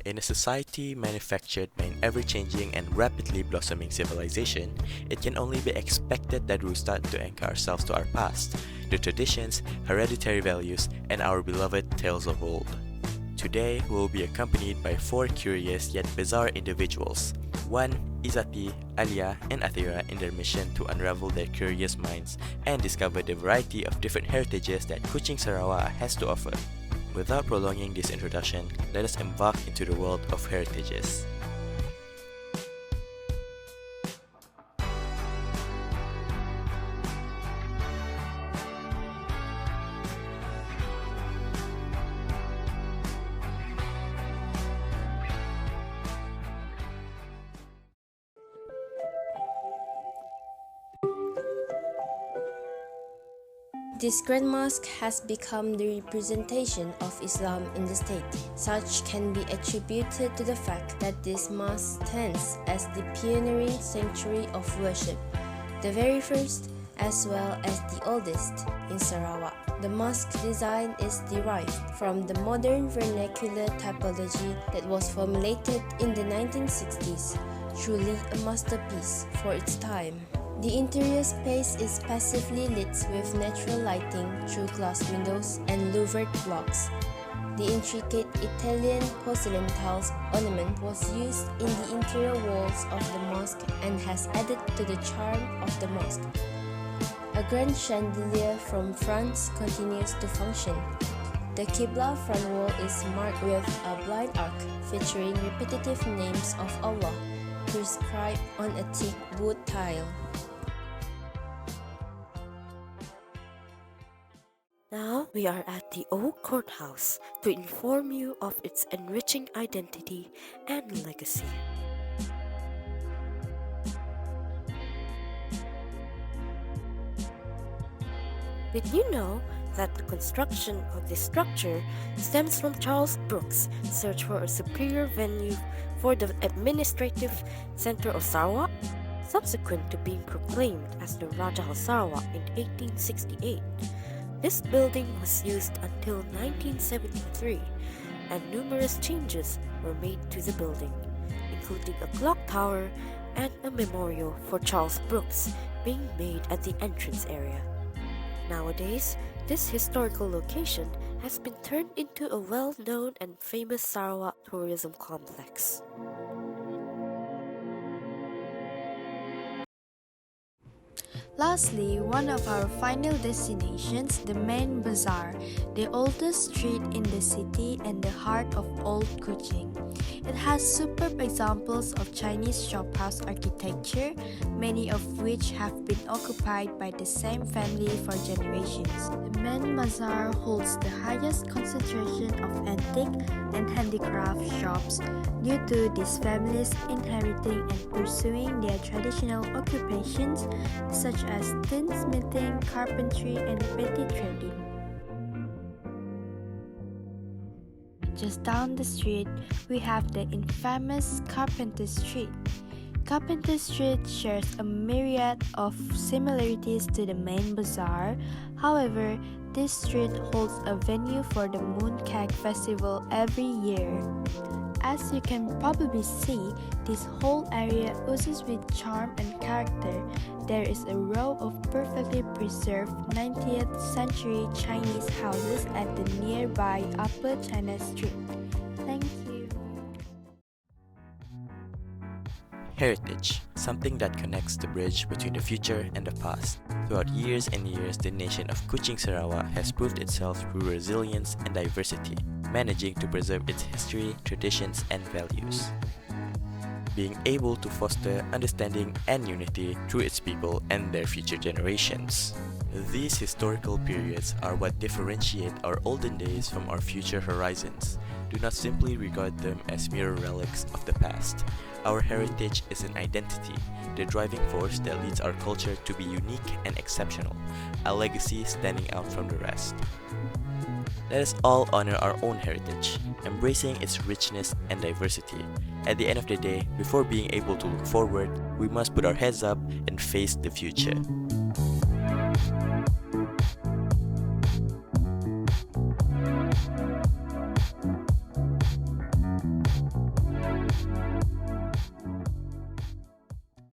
In a society manufactured by an ever-changing and rapidly blossoming civilization, it can only be expected that we start to anchor ourselves to our past, the traditions, hereditary values, and our beloved tales of old. Today, we will be accompanied by four curious yet bizarre individuals. One, Izati, Alia, and Athira in their mission to unravel their curious minds and discover the variety of different heritages that Kuching Sarawak has to offer. Without prolonging this introduction, let us embark into the world of heritages. This Grand Mosque has become the representation of Islam in the state. Such can be attributed to the fact that this mosque stands as the pioneering sanctuary of worship, the very first as well as the oldest in Sarawak. The mosque design is derived from the modern vernacular typology that was formulated in the 1960s, truly a masterpiece for its time. The interior space is passively lit with natural lighting through glass windows and louvered blocks. The intricate Italian porcelain tiles ornament was used in the interior walls of the mosque and has added to the charm of the mosque. A grand chandelier from France continues to function. The Qibla front wall is marked with a blind arc featuring repetitive names of Allah prescribed on a thick wood tile. Now we are at the Old Courthouse to inform you of its enriching identity and legacy. Did you know that the construction of this structure stems from Charles Brooks' search for a superior venue for the administrative center of Sarawak? Subsequent to being proclaimed as the Raja of Sarawak in 1868, this building was used until 1973, and numerous changes were made to the building, including a clock tower and a memorial for Charles Brooks being made at the entrance area. Nowadays, this historical location has been turned into a well-known and famous Sarawak tourism complex. Lastly, one of our final destinations, the main bazaar, the oldest street in the city and the heart of Old Kuching. It has superb examples of Chinese shophouse architecture, many of which have been occupied by the same family for generations. The main bazaar holds the highest concentration of antique and handicraft shops due to these families inheriting and pursuing their traditional occupations such as tinsmithing, carpentry, and petty trading. Just down the street, we have the infamous Carpenter Street. Carpenter Street shares a myriad of similarities to the main bazaar. However, this street holds a venue for the Mooncake Festival every year. As you can probably see, this whole area oozes with charm and character. There is a row of perfectly preserved 19th century Chinese houses at the nearby Upper China Street. Thank you. Heritage, something that connects the bridge between the future and the past. Throughout years and years, the nation of Kuching Sarawak has proved itself through resilience and diversity, managing to preserve its history, traditions, and values. Being able to foster understanding and unity through its people and their future generations. These historical periods are what differentiate our olden days from our future horizons. Do not simply regard them as mere relics of the past. Our heritage is an identity, the driving force that leads our culture to be unique and exceptional, a legacy standing out from the rest. Let us all honor our own heritage, embracing its richness and diversity. At the end of the day, before being able to look forward, we must put our heads up and face the future.